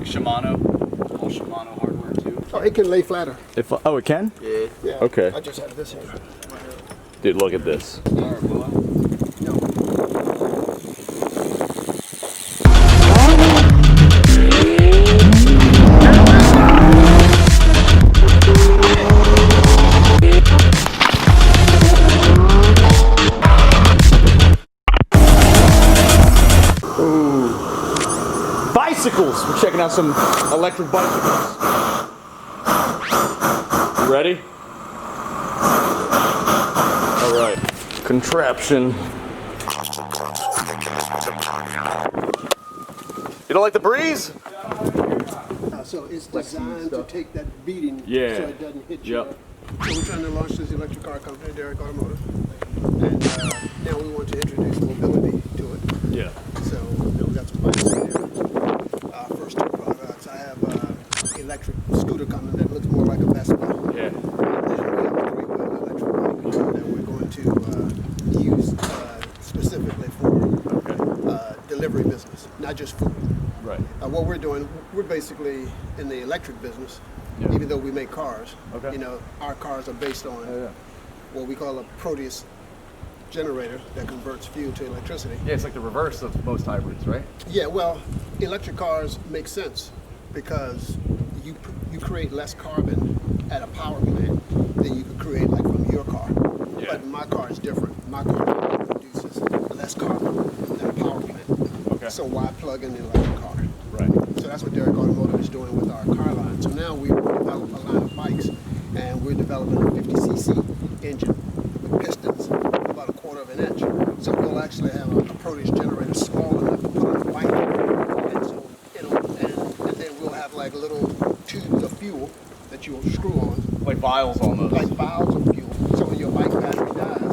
Shimano, all Shimano hardware too. Oh, it can lay flatter. Oh, it can? Yeah. Okay. I just have this here. Dude, look at this. Bicycles! We're checking out some electric bicycles. You ready? Alright. Contraption. You don't like the breeze? So it's designed to take that beating so it doesn't hit you. Yep. So we're trying to launch this electric car company, Derek Automotive. And now we want to introduce mobility to it. Yeah. So we got some bikes in here. First two products, I have electric scooter coming that looks more like a Vespa. Yeah. And then we have a three-wheel electric bike that we're going to use specifically for delivery business, not just food. Right. What we're doing, we're basically in the electric business, even though we make cars. Okay. You know, our cars are based on what we call a Proteus generator that converts fuel to electricity. Yeah, it's like the reverse of most hybrids, right? Yeah, well, electric cars make sense because you create less carbon at a power plant than you could create like from your car. Yeah. But my car is different. My car produces less carbon than a power plant. Okay. So why plug in an electric car? Right. So that's what Derek Automotive is doing with our car line. So now we develop a line of bikes, and we're developing a 50cc engine with pistons about 1/4 of an inch. So we'll actually have a Proteus generator small enough to put on the bike, and so and then we'll have like little tubes of fuel that you'll screw on, Like vials almost. like vials of fuel. So when your bike battery dies,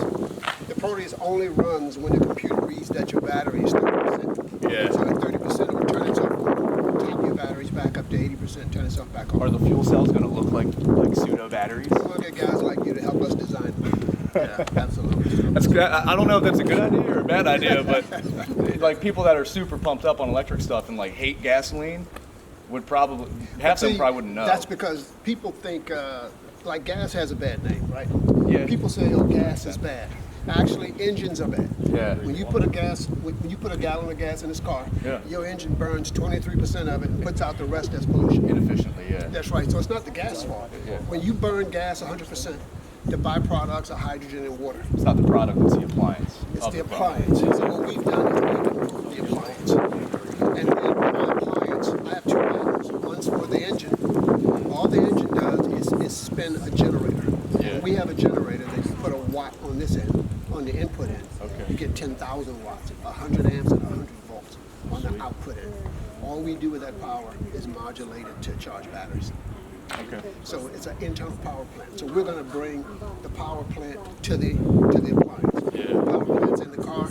the Proteus only runs when the computer reads that your battery is 30%. Yeah. So at 30% it will turn itself on, top your batteries back up to 80%, turn itself back on. Are the fuel cells going to look like pseudo batteries? We'll get guys like you to help us design them. Yeah, absolutely. That's good. I don't know if that's a good idea or a bad idea, but like people that are super pumped up on electric stuff and like hate gasoline would probably half of them probably wouldn't know. That's because people think like gas has a bad name, right? Yeah. People say, oh, gas is bad. Actually, engines are bad. Yeah. When you put a gallon of gas in this car, your engine burns 23% of it and puts out the rest as pollution. Inefficiently, yeah. That's right. So it's not the gas fault. Yeah. When you burn gas 100%, the byproducts are hydrogen and water. It's not the product, it's the appliance. It's the appliance. So what we've done is we've improved the appliance. And then my appliance, I have two batteries. One's for the engine. All the engine does is spin a generator. Yeah. We have a generator that you put a watt on this end, on the input end. Okay. You get 10,000 watts, 100 amps and 100 volts on the output end. All we do with that power is modulate it to charge batteries. Okay. So it's an internal power plant. So we're going to bring the power plant to the appliance. Yeah. Power plant's in the car,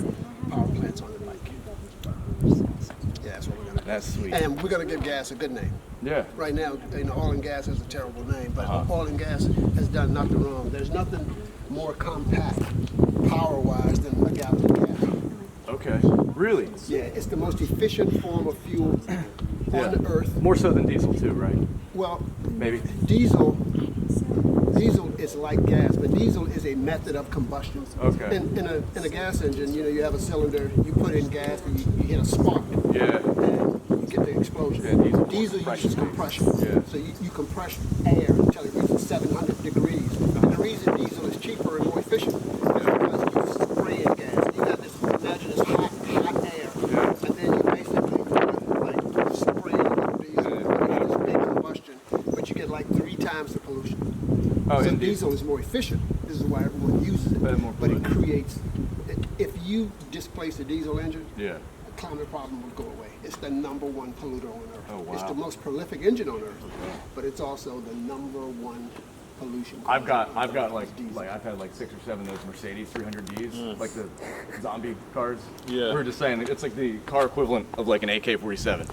power plant's on the bike. Yeah, that's what we're going to do. That's sweet. And we're going to give gas a good name. Yeah. Right now, oil and gas is a terrible name, but oil and gas has done nothing wrong. There's nothing more compact, power-wise, than a gallon of gas. Okay. Really? Yeah, it's the most efficient form of fuel on the earth. More so than diesel too, right? Well, Maybe. diesel is like gas, but diesel is a method of combustion. Okay. In a gas engine, you have a cylinder, you put in gas, and you hit a spark. Yeah. And you get the explosion. Yeah, diesel uses compression. Yeah. So you compress air until it reaches 700 degrees. And the reason diesel is cheaper and more efficient is because you spray in gas. You got this, imagine this hot air, and then you basically like spray it with diesel. You get this big combustion, but you get like 3 times the pollution. Oh, so indeed. diesel is more efficient. This is why everyone uses it. But it creates, if you displace a diesel engine, Yeah. the climate problem would go away. It's the #1 polluter on Earth. Oh, wow. It's the most prolific engine on Earth, but it's also the #1 pollution. I've got like I've had like 6 or 7 of those Mercedes 300Ds, like the zombie cars. Yeah. We were just saying it's like the car equivalent of like an AK-47.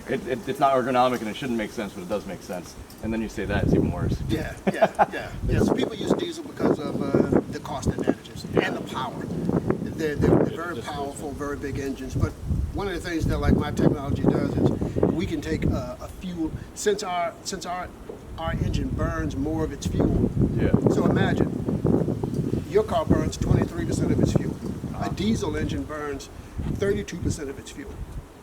It's not ergonomic and it shouldn't make sense, but it does make sense. And then you say that, it's even worse. Yeah. So people use diesel because of the cost advantages and the power. They're very powerful, very big engines. But one of the things that like my technology does is we can take a fuel, since our engine burns more of its fuel. Yeah. So imagine, your car burns 23% of its fuel. A diesel engine burns 32% of its fuel.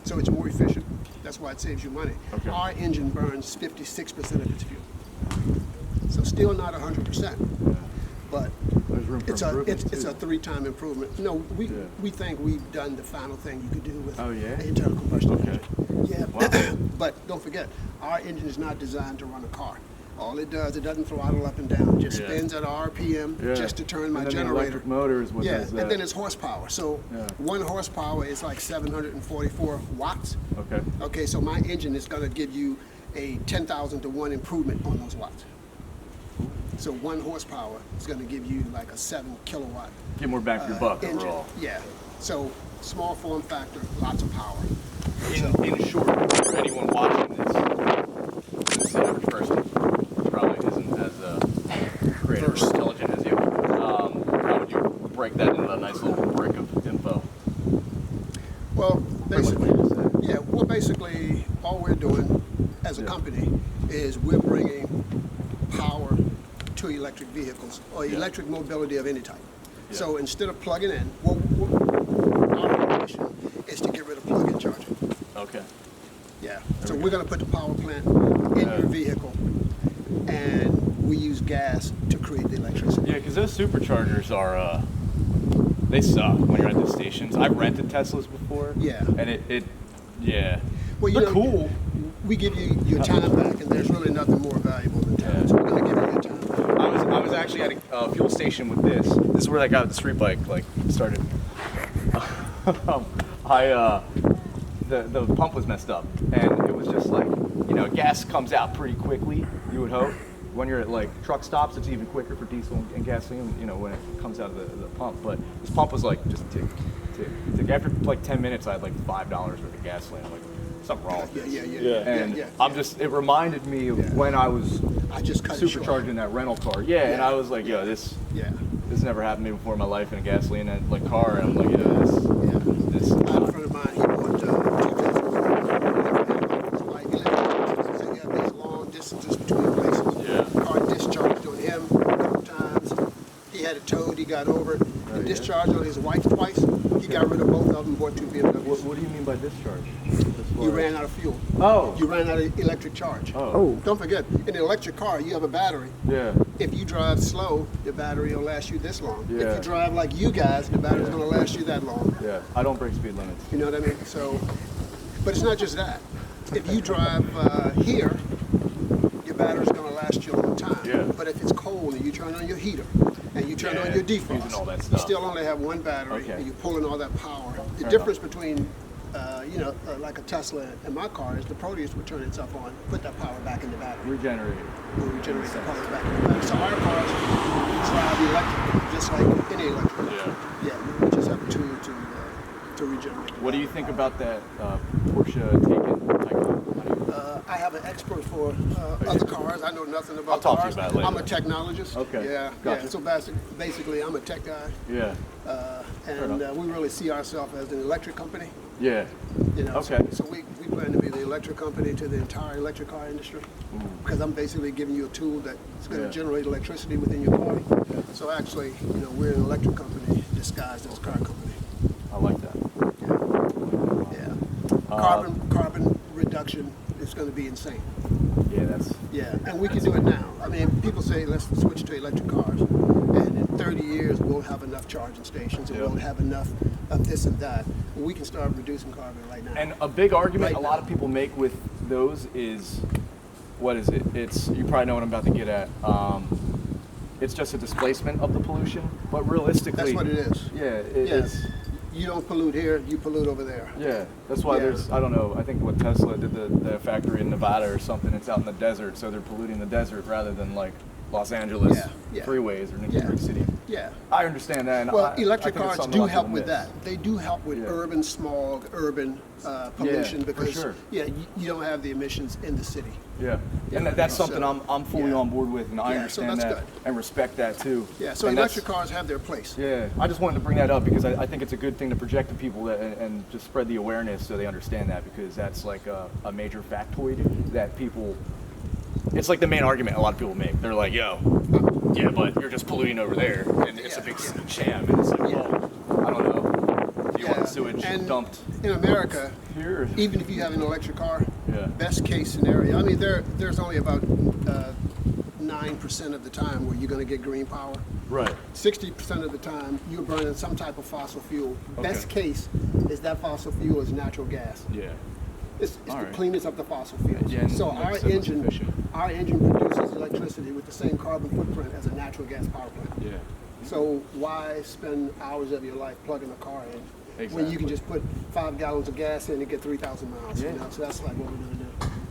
So it's more efficient. That's why it saves you money. Okay. Our engine burns 56% of its fuel. So still not 100%, but There's room for it's a 3-time improvement. No, we think we've done the final thing you could do with an internal combustion engine. Yeah, wow. But don't forget, our engine is not designed to run a car. All it does, it doesn't throttle up and down. It just spins at a RPM just to turn my generator. The electric motor is what does that. And then it's horsepower. So 1 horsepower is like 744 watts. Okay. Okay, so my engine is going to give you a 10,000 to 1 improvement on those watts. So 1 horsepower is going to give you like a 7 kilowatt. Get more bang for your buck engine. overall. Yeah. So small form factor, lots of power. In short, for anyone watching this average person probably isn't as creative or intelligent as you. How would you break that into a nice little brick of info? Well, basically, all we're doing as a company is we're bringing power to electric vehicles or electric mobility of any type. Yeah. So instead of plugging in, our mission is to get rid of plug-in charging. Okay. Yeah. So we're going to put the power plant in your vehicle, and we use gas to create the electricity. Yeah, because those superchargers are, they suck when you're at the stations. I've rented Teslas before. Yeah. And well, they're cool. We give you your time back, and there's really nothing more valuable than time. Yeah. So we're going to give you your time back. I was actually at a fuel station with this. This is where I got the street bike started. The pump was messed up, and it was just like, gas comes out pretty quickly, you would hope. When you're at like truck stops, it's even quicker for diesel and gasoline, when it comes out of the pump. But this pump was like just tick. After like 10 minutes, I had like $5 worth of gasoline. I'm like, something wrong with this. It reminded me of when I was supercharging that rental car. And I was like, this never happened to me before in my life in a gasoline car. And I'm like, this. I had a friend of mine, he bought so you have these long distances between places. Yeah. Car discharged on him a couple times. He had it towed, he got over it. Discharged on his wife twice. He got rid of both of them, bought 2 BMWs. What do you mean by discharge? You ran out of fuel. Oh. You ran out of electric charge. Oh. Don't forget, in an electric car, you have a battery. Yeah. If you drive slow, the battery will last you this long. Yeah. If you drive like you guys, the battery's going to last you that long. Yeah. I don't break speed limits. You know what I mean? So, but it's not just that. If you drive here, your battery's going to last you a long time. Yeah. But if it's cold and you turn on your heater and you turn on your defrost, all that stuff. you still only have 1 battery and you're pulling all that power. The difference between like a Tesla and my car is the Proteus would turn itself on, put that power back in the battery. Regenerate the power back in the battery. So our cars drive electric, just like any electric. Yeah, we just have a tool to regenerate. What do you think about that Porsche Taycan? I have an expert for other cars. I know nothing about I'll cars. talk to you about it later. I'm a technologist. Okay. Yeah. Gotcha. So basically, I'm a tech guy. Yeah. And we really see ourselves as an electric company. Yeah. Okay. So we plan to be the electric company to the entire electric car industry, because I'm basically giving you a tool that's going to generate electricity within your car. Yeah. So actually, we're an electric company disguised as a car company. I like that. Yeah. Carbon reduction is going to be insane. Yeah, and we can do it now. I mean, people say let's switch to electric cars, and in 30 years we'll have enough charging stations, and we'll have enough of this and that. Well, we can start reducing carbon right now. And a big argument a lot of people make with those is, what is it? You probably know what I'm about to get at. It's just a displacement of the pollution, but realistically, that's what it is. It's. You don't pollute here, you pollute over there. Yeah, that's why there's, I don't know, I think what Tesla did, the factory in Nevada or something, it's out in the desert, so they're polluting the desert rather than like Los Angeles Yeah. freeways or New Yeah. York City. Yeah. I understand that. And Well, I electric think it's cars something a do lot of help people with miss. that. They do help with urban smog, urban pollution for because sure. you don't have the emissions in the city. Yeah, and that's something I'm fully on board with, and I Yeah, so understand that's that good. and respect that too. Yeah, so And electric that's- cars have their place. Yeah, I just wanted to bring that up because I think it's a good thing to project to people that, and just spread the awareness so they understand that, because that's like a major factoid that people. It's like the main argument a lot of people make. They're like, "Yo, yeah, but you're just polluting over there, and it's a big sham." And it's like, well, I don't know. Do you want the sewage and dumped in America, here? even if you have an electric car, Yeah. best case scenario, I mean, there's only about 9% of the time where you're going to get green power. Right. 60% of the time, you're burning some type of fossil fuel. Okay. Best case is that fossil fuel is natural gas. Yeah. It's All the right. cleanest of the fossil fuels. Yeah, and So like I our said, less engine, efficient. our engine produces electricity with the same carbon footprint as a natural gas power plant. Yeah. So why spend hours of your life plugging a car in when you can Exactly. just put 5 gallons of gas in and get 3,000 miles? Yeah. You know? So that's like what we're going to do.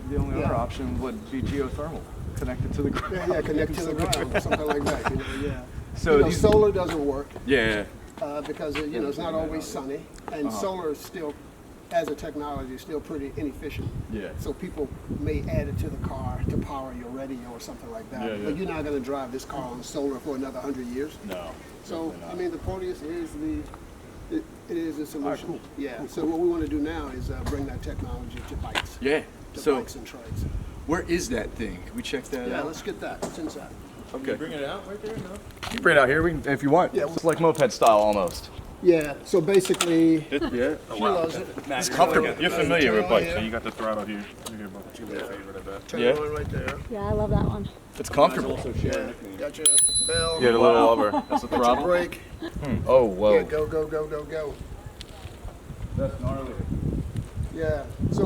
The only Yeah. other option would be geothermal, connected to the ground. Yeah, connect to the ground or something like that. You know, yeah. So You know, these- solar doesn't work Yeah. because it's not always sunny, and solar is still, as a technology, is still pretty inefficient. Yeah. So people may add it to the car to power your radio or something like that. Yeah, yeah. But you're not going to drive this car on solar for another 100 years. No. So definitely not. I mean, the Proteus is it is the solution. cool. Yeah. So what we want to do now is bring that technology to bikes. Yeah. To So bikes and trikes. where is that thing? Can we check that Yeah. out? Let's get that. It's inside. Okay. Bring it out right there. No. You can bring it out here if you want. Yeah. It's like moped style almost. Yeah. So basically, Yeah. she loves it. It's comfortable. You're familiar with bikes, so Yeah. you got the throttle here. Your favorite, I bet. Turn Yeah. it on right there. Yeah, I love that one. It's comfortable. Yeah. Got your bell. Yeah, the little lever. That's the Got your throttle. brake. Oh, whoa. Yeah, go, go, go, go, go. That's gnarly. Yeah. So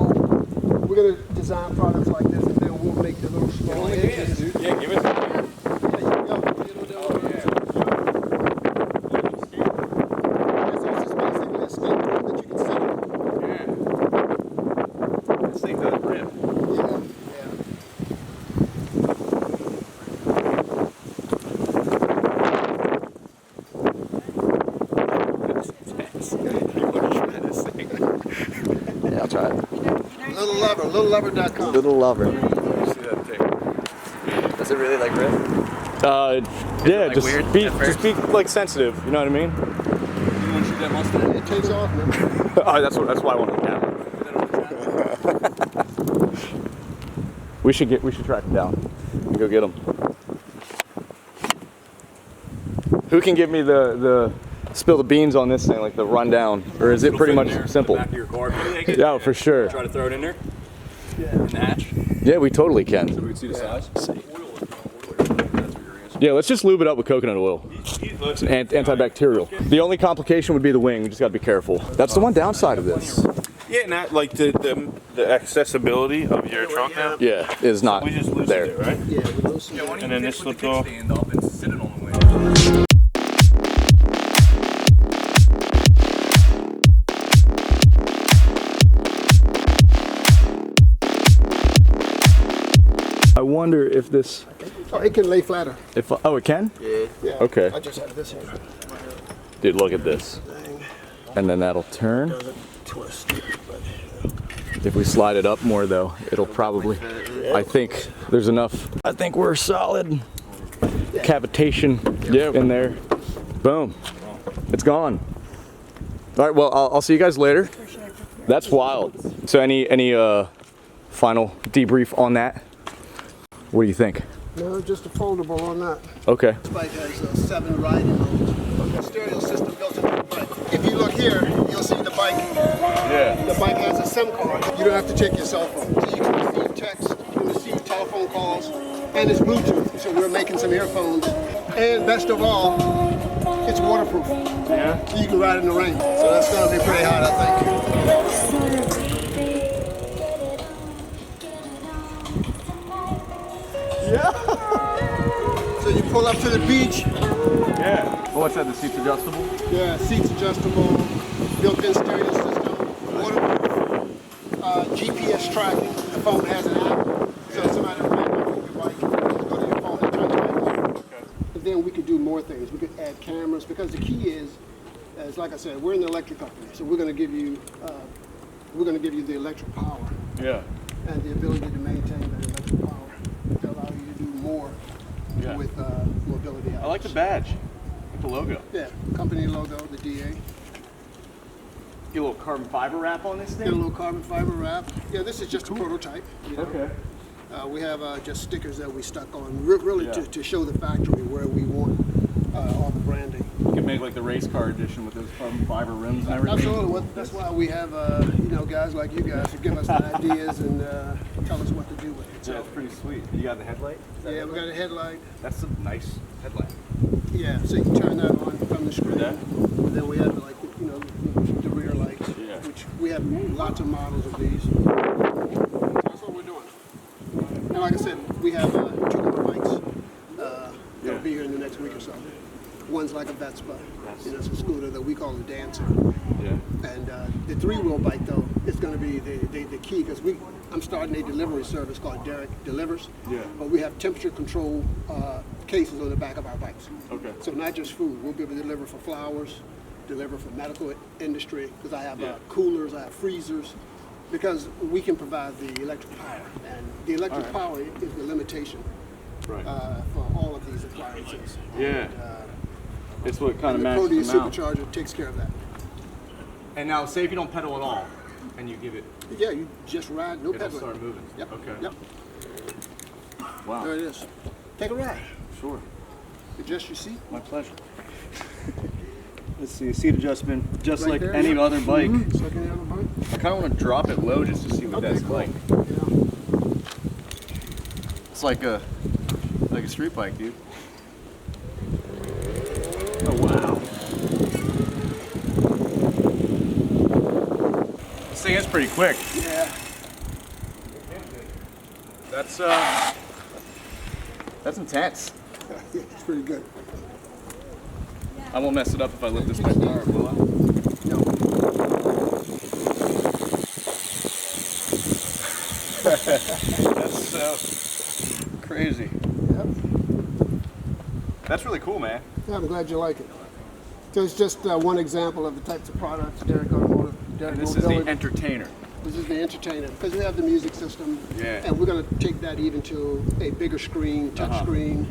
we're gonna design products like this, and then we'll make the little small engines. Yeah, give it. There you go. So it's just basically a skateboard that you can sit on. This thing does rip. Yeah. Yeah, I'll try it. Little lever, littlelever.com. Little lover. See that thing? Does it really like rip? Yeah, like just weird be at first? like sensitive. You know what I mean? You want to shoot that Mustang? It takes off, man. Oh, that's why I wanted the camera. We should track him down and go get him. Who can give me the spill the beans on this thing, like the rundown, or is it pretty much simple? Back of your car. Yeah, for sure. Try to throw it in there. Yeah. In the hatch. Yeah, we totally can. We can see the size. Yeah, let's just lube it up with coconut oil. It's an antibacterial. The only complication would be the wing. We just got to be careful. That's the one downside of this. Yeah, not like the accessibility of your trunk now. Yeah, is not We just loosened there. it, right? Yeah, we loosen it. And then this slipped off. up and sit it on the wing. I wonder if this. Oh, it can lay flatter. If it can? Yeah. Okay. I just have this here. Dude, look at this. Thing And then that'll turn. doesn't twist. But If we slide it up more though, it'll probably, I think there's enough. I think we're solid. Cavitation in there. Boom. It's gone. All right, well, I'll see you guys later. That's wild. So any final debrief on that? What do you think? no, just a foldable on that. Okay. This bike has 7 riding modes. The stereo system built into the bike. If you look here, you'll see the bike. Yeah. The bike has a SIM card. You don't have to check your cell phone. So you can receive text, you can receive telephone calls, and it's Bluetooth. So we're making some earphones. And best of all, it's waterproof. Yeah. So you can ride in the rain. So that's going to be pretty hot, I think. So you pull up to the beach. Yeah. Oh, what's that? The seat's adjustable? Yeah, seats adjustable, built-in stereo system, waterproof, GPS tracking. The phone has an app, so if somebody ran off your bike, just go to your phone and track it. then we could do more things. We could add cameras, because the key is like I said, we're an electric company, so we're going to give you the electric power Yeah. and the ability to maintain that electric power to allow you to do more Yeah. with mobility. I like the badge. I like the logo. Yeah, company logo, the DA. Get a little carbon fiber wrap on this Get a thing. little carbon fiber wrap. Yeah, this is just a prototype. You know. Okay. We have just stickers that we stuck on, really Yeah. to show the factory where we want all the branding. You can make like the race car edition with those carbon fiber rims and everything. Absolutely. That's why we have guys like you guys to give us the ideas and tell us what to do with it. Yeah, So, it's pretty sweet. You got the headlight? yeah, we got a headlight. That's a nice headlight. Yeah, so you can turn that on from the screen. that? And then we have the rear lights, Yeah. which we have lots of models of these. So that's what we're doing. And like I said, we have 2 more bikes that'll be here in the next week or so. One's like a Vespa. It's a scooter that we call a Dancer. Yeah. And the 3-wheel bike, though, is going to be the key, because I'm starting a delivery service called Derek Delivers. Yeah. But we have temperature control cases on the back of our bikes. Okay. So not just food. We'll be able to deliver for flowers, deliver for medical industry, because I have coolers, I have freezers, because we can provide the electric power. And the electric power is the limitation Right. for all of these appliances. Yeah. And, It's what kind of the matches Proteus them out. Supercharger takes care of that. And now, say if you don't pedal at all, and you give it, Yeah, you just ride, no it'll pedaling. start moving. Yep. Okay. Yep. Wow. There it is. Take a ride. Sure. Adjust your seat. My pleasure. Let's see, seat adjustment, just Right like there, any yep. other bike. Just like any other bike. I kind of want to drop it low just to see what that's cool. like. Yeah. It's like a street bike, dude. Oh wow. This thing is pretty quick. Yeah. That's intense. It's pretty good. I won't mess it up if I lift this my car, will I? No. That's so crazy. Yep. That's really cool, man. Yeah, I'm glad you like it. So it's just one example of the types of products Derek Automotive. Derek And this is the Mobility. entertainer. This is the entertainer, because we have the music system. Yeah. And we're going to take that even to a bigger screen, touch Uh-huh. screen.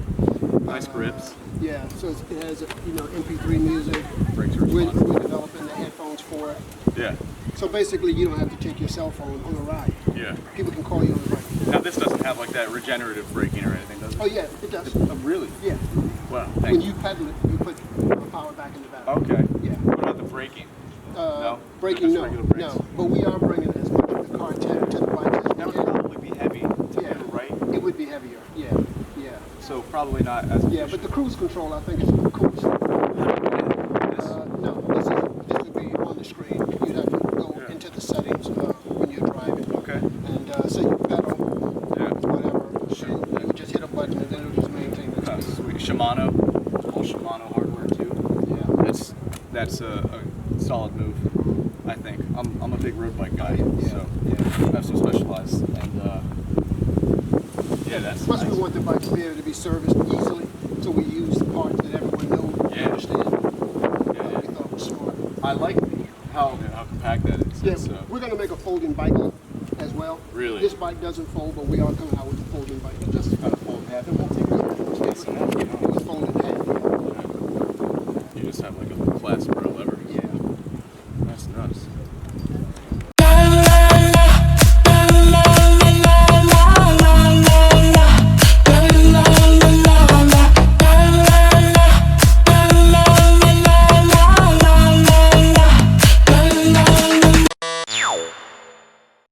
Nice grips. Yeah, so it has MP3 music. Brakes are We're responsive. developing the headphones for it. Yeah. So basically, you don't have to take your cell phone on a ride. Yeah. People can call you on the ride. Now this doesn't have like that regenerative braking or anything, does it? Oh yeah, it does. Oh, really? Yeah. Wow. When Thank you pedal it, you put the power back in the battery. Okay. Yeah. What about the braking? No. Braking, Just no, regular brakes? no. But we are bringing as much of the car tech to the bikes as That we would can. probably be heavy to Yeah. do, right? It would be heavier. Yeah. Yeah. So probably not as Yeah, but the cruise control I think is the coolest. No, this would be on the screen. You'd have to go into the settings when you're driving. Okay. And say you pedal, Yeah. whatever, and you would just hit a button and then it'll just maintain the Oh, speed. sweet. Shimano. All Shimano hardware too. Yeah. That's a solid move, I think. I'm a big road bike guy, Yeah. so I have some specialized and yeah, that's Plus, nice. we want the bike to be able to be serviced easily, so we use the parts that everyone knows, Yeah. understand. Yeah, We thought was smart. I like how compact that is. Yeah, It's, we're going to make a folding bike as well. Really? This bike doesn't fold, but we are coming out with a folding bike. It just kind of fold in half. It won't take it's folded in half. You just have like a little clasp or a lever. Yeah.